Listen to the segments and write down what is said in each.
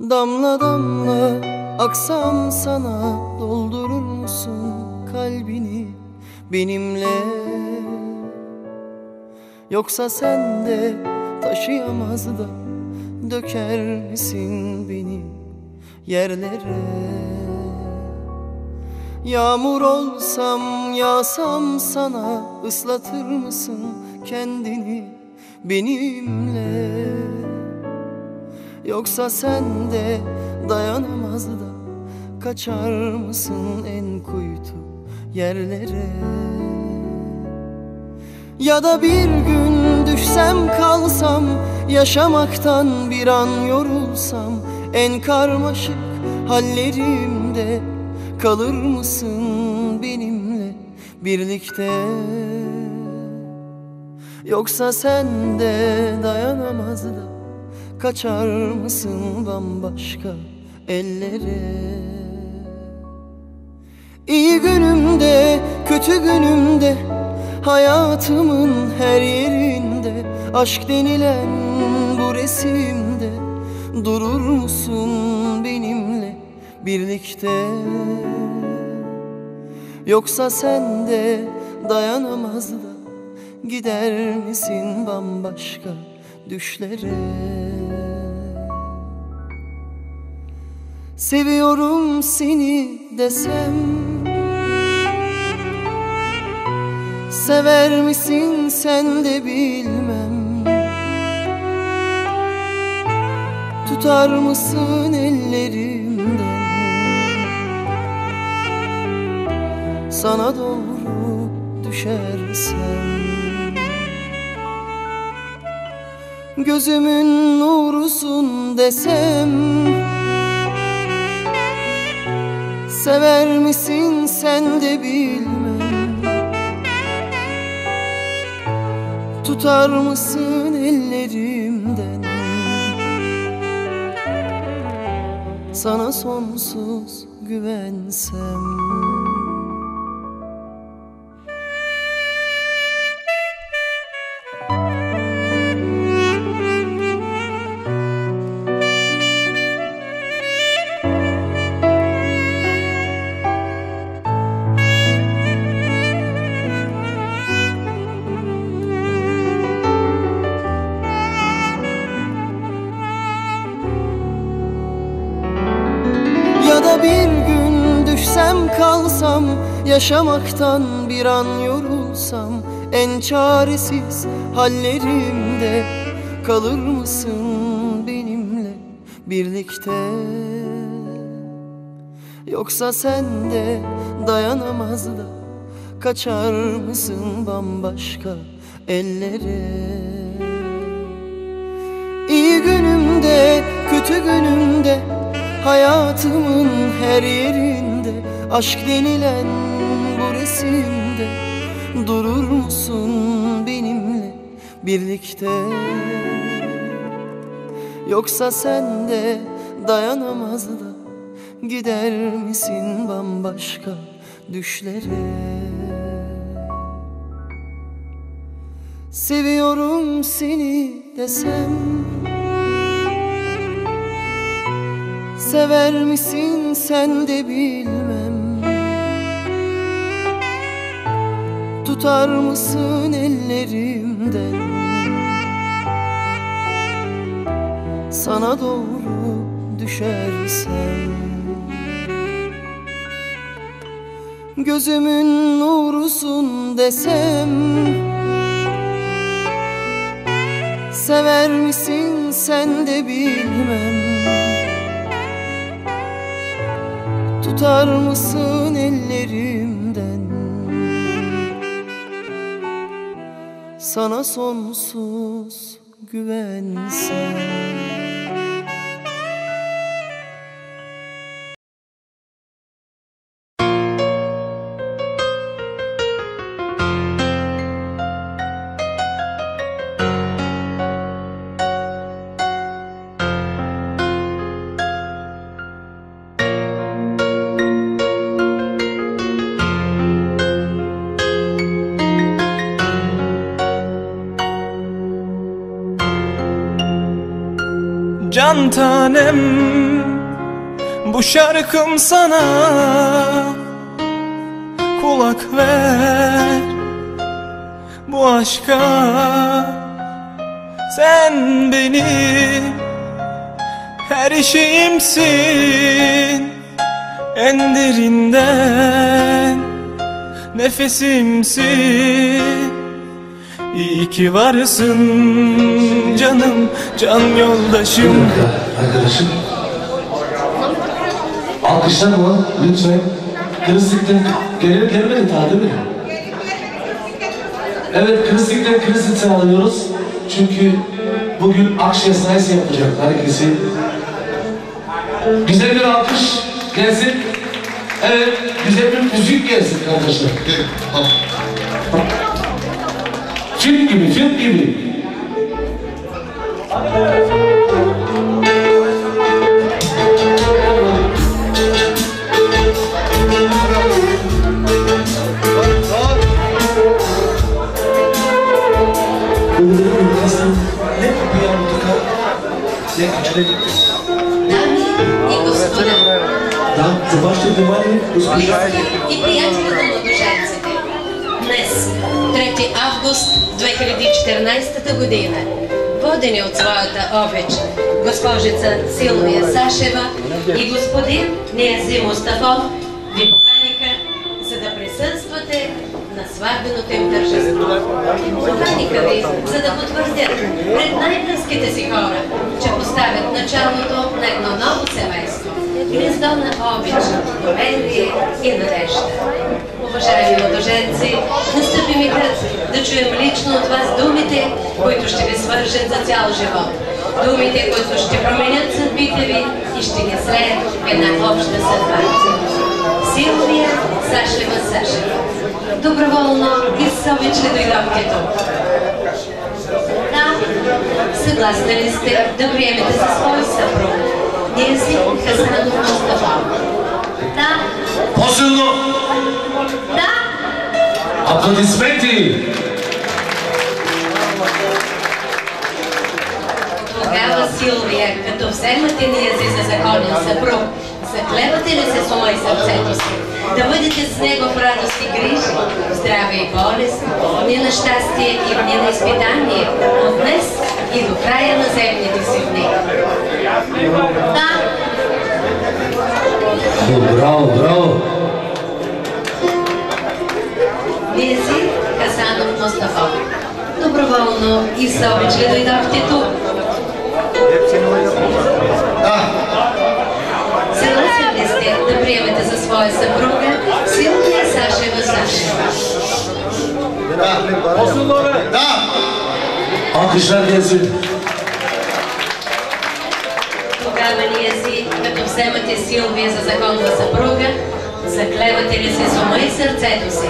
Damla damla aksam sana, doldurur musun kalbini benimle? Yoksa sen de taşıyamaz da döker misin beni yerlere? Yağmur olsam, yağsam sana, ıslatır mısın kendini benimle? Yoksa sen de dayanamaz da kaçar mısın en kuytu yerlere? Ya da bir gün düşsem kalsam, yaşamaktan bir an yorulsam, en karmaşık hallerimde kalır mısın benimle birlikte? Yoksa sen de dayanamaz da kaçar mısın bambaşka ellere? İyi günümde, kötü günümde, hayatımın her yerinde, aşk denilen bu resimde durur musun benimle birlikte? Yoksa sen de dayanamaz da gider misin bambaşka düşlere? Seviyorum seni desem, sever misin sen de bilmem. Tutar mısın ellerimden, sana doğru düşersem? Gözümün nurusun desem, sever misin sen de bilmem. Tutar mısın ellerimden, sana sonsuz güvensem? Ya da bir gün düşsem kalsam, yaşamaktan bir an yorulsam, en çaresiz hallerimde kalır mısın benimle birlikte? Yoksa sen de dayanamaz da kaçar mısın bambaşka ellere? İyi günümde, kötü günümde, hayatımın her yerinde, aşk denilen bu resimde durur musun benimle birlikte? Yoksa sen de dayanamaz da gider misin bambaşka düşlere? Seviyorum seni desem, sever misin sen de bilmem. Tutar mısın ellerimden, sana doğru düşersem? Gözümün nurusun desem, sever misin sen de bilmem. Tutar mısın ellerimden, sana sonsuz güvensem? Can tanem Bu şarkım sana, kulak ver. Bu aşka sen benim her şeyimsin. En derinden nefesimsin. İyi ki varsın canım, can yoldaşım. Arkadaşım, alkışlar mı? Lütfen. Kristik'ten gelmedi daha değil mi? Evet, Kristik'ten Kristik'ten alıyoruz. Çünkü bugün akşam sayısı yapacak herkesi. Güzel bir alkış gelsin. Evet, güzel bir müzik gelsin arkadaşlar. Film gibi, film gibi. И приятели на младоженците. Днес, 3 август 2014 година, водени от своята обична госпожица Силвия Сашева и господин Ниази Мустафов, ви поканиха, за да присъствате на сватбеното им тържество. Поканиха ви, за да потвърдят пред най-близките си хора, че поставят началото на едно ново семейство. Гнездо на обич, доверие и надежда. Уважаеми младоженци, настъпи мигът да чуем лично от вас думите, които ще ви свържат за цял живот. Думите, които ще променят съдбите ви и ще ги слеят в една обща съдба. Силвия Сашева Сашева. Доброволно и с обич ли дойдохте тук? Да, съгласни ли сте да приемете за свой съпруг Ниази Хасанов Мустафов? Да. По-силно! Да. Аплодисменти! Тогава, Силвия, като вземате Ниази за законен съпруг, заклевате ли се с ума и сърцето си да бъдете с него в радост и грижи, в здраве и болест, в дни на щастие и в дни на изпитание, от днес и до края на земните си дни? Да. Браво, браво! Ниази Хасанов Мустафов. Доброволно и с обич ли дойдохте тук? Да! Съгласен ли сте да приемете за своя съпруга Силвия Сашева Сашева? Да! Да! Alkışlar gelsin. Тогава Ниази, като вземате Силвия за законна съпруга, заклевате ли се с ума и сърцето си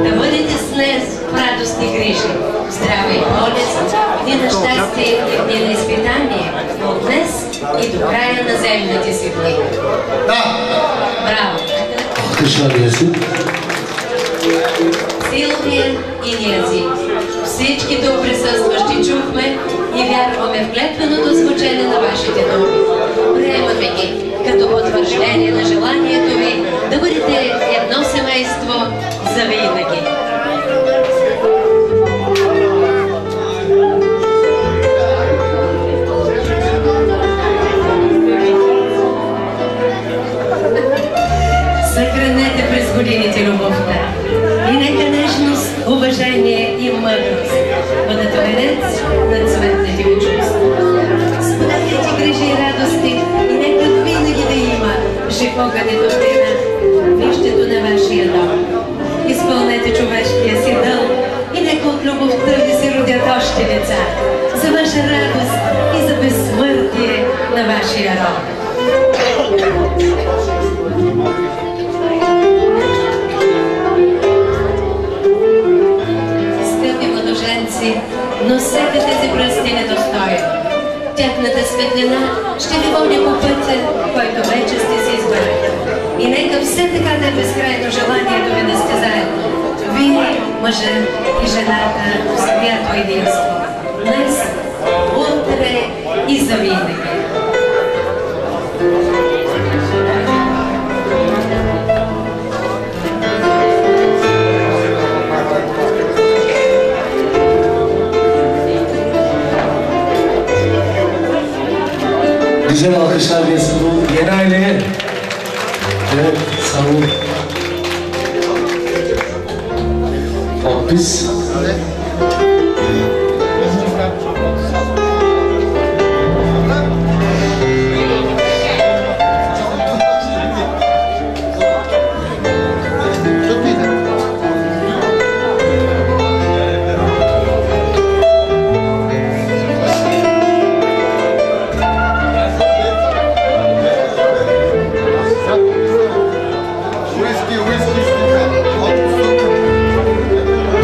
да бъдете с нея в радост и грижи, в здраве и болест, в дни на щастие и в дни на изпитание, от днес и до края на земните си дни? Да! Браво! Alkışlar gelsin. Силвия и Ниази, всички тук присъстващи чухме и вярваме в клетвеното звучение на вашите думи. Приемаме ги като потвърждение на желанието ви да бъдете едно семейство завинаги. Съхранете през годините любовта и нека нежност, уважение и мъдрост бъдат венец на цветните ви чувства. Споделяйте грижи и радости и нека винаги да има жив огън и топлина в нището на вашия дом. Изпълнете човешкия си дълг и нека от любовта ви се родят още деца за ваша радост и за безсмъртие на вашия род. Носете тези пръсти недостойно. Тяхната светлина ще ви води по пътя, който вече сте си избрали. И нека все така да е безкрайно желанието ви да сте заедно. Вие, мъжът и жената, в свято единство. Днес, утре и завинаги. Güzel alkışlar gelsin bu yeni aileye. Evet, sağ olun. Biz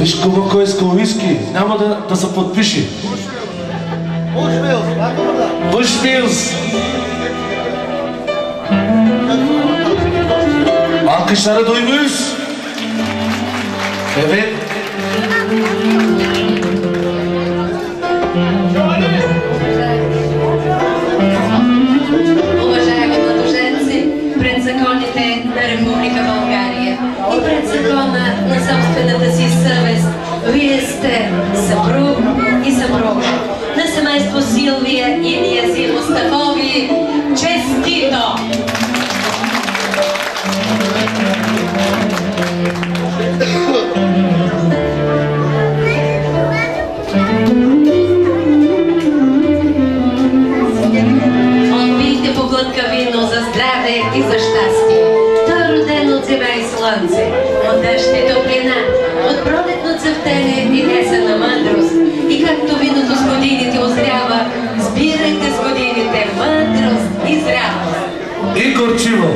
виж кой иска уиски, няма да се подпише. Bushmills. Alkışları duymuş. Evet. Уважаеми младоженци, пред законите на Република България и пред закона на собствената си съвест, вие сте съпруг и съпруга на семейство Силвия и Ниязир Мустафови. Честито! Отпийте по глътка вино за здраве и за щастие. То е родено от земя и слънце, от дъжд и топлина, от пролетно цъфтене и несена мъдрост. И както виното с годините озрява, сбирайте с годините мъдрост и зрялост. И горчиво.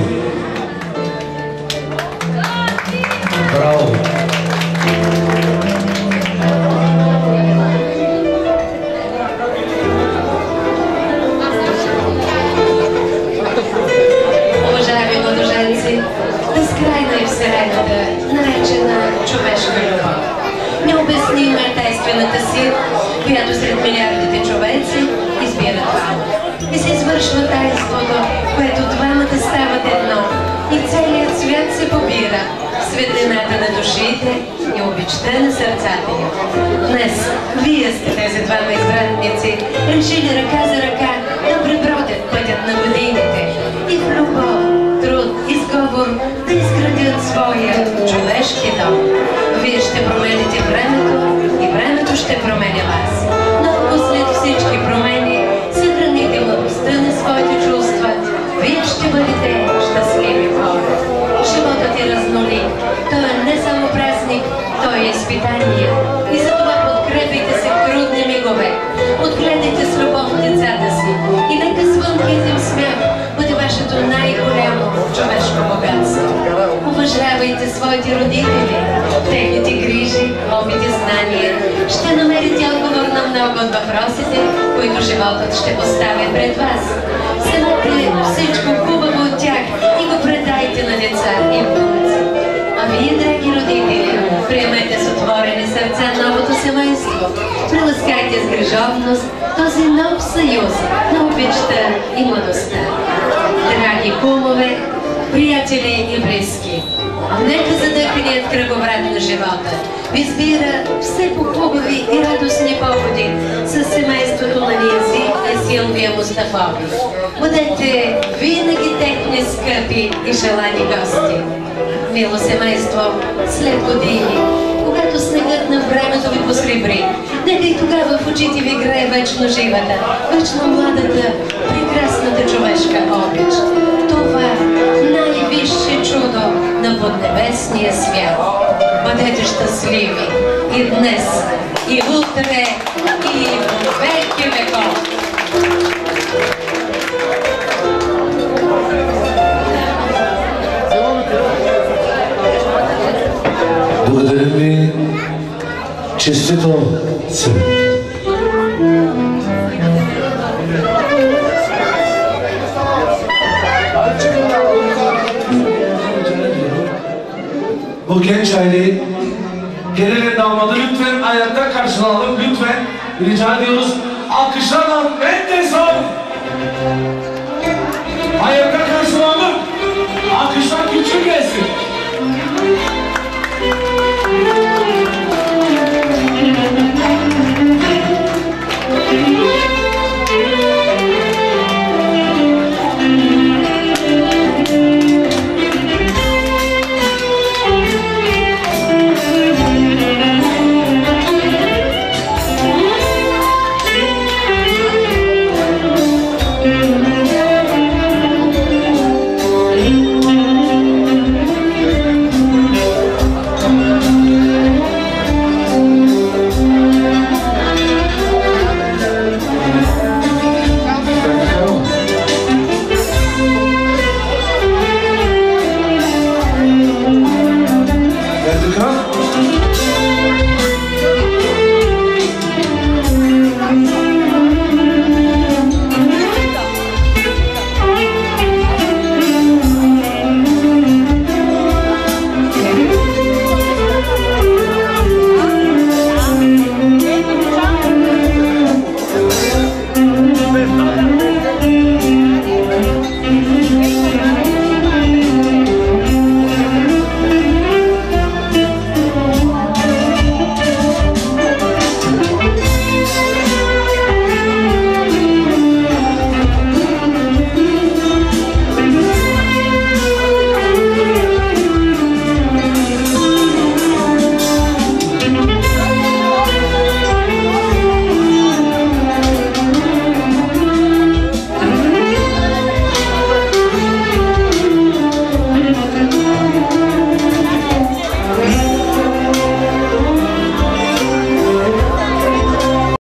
Браво. Уважаеми младоженци, безкрайна е вселената, наречена човешка любов. Необяснима е тайнствената сила, която сред милиардите човеци избира това. И се извършва тайнството, което двамата стават едно и целият свят се побира в светлината на душите и обичта на сърцата им. Днес вие сте тези двама избранници, решили ръка за ръка да пребродят пътят на годините и в любов, труд и сговор да изградят своя човешки дом. Вие ще промените времето и времето ще променя вас. Но ако след всички промени съхраните младостта на своите чувства, вие ще бъдете щастливи хора. Животът е разнолик. Той е не само празник, той е изпитание. И затова подкрепите се в трудни мигове. Отгледайте с любов децата си и нека звънкият им смях бъде вашето най-голямо човешко богатство. Уважавайте своите родители, техните грижи, опит и знания. Ще намерите отговор на много от въпросите, които животът ще поставя пред вас. Вземете всичко хубаво от тях и го предайте на деца и внуци. А вие, драги родители, приемете с отворени сърца новото семейство. Приласкайте с грижовност този нов съюз на обичта и младостта. Драги кумове, приятели и близки, нека задъханият кръговрат на живота ви сбира все по-хубави и радостни поводи с семейството на Ниязир и Силвия Мустафови. Бъдете винаги техни скъпи и желани гости. Мило семейство, след години, когато снегът на времето ви посребри, нека и тогава в очите ви грее вечно живата, вечно младата, прекрасната човешка обич. Това най-висше чудо на поднебесния свят. Бъдете щастливи и днес, и утре, и в веки веков. Благодарим ви. Честито се. Bu genç aileyi gelinin damadı lütfen ayakta karşılayalım. Lütfen rica ediyoruz. Alkışlarla Mendeson. Ayakta karşılayalım. Alkışlar küçük gelsin. Така.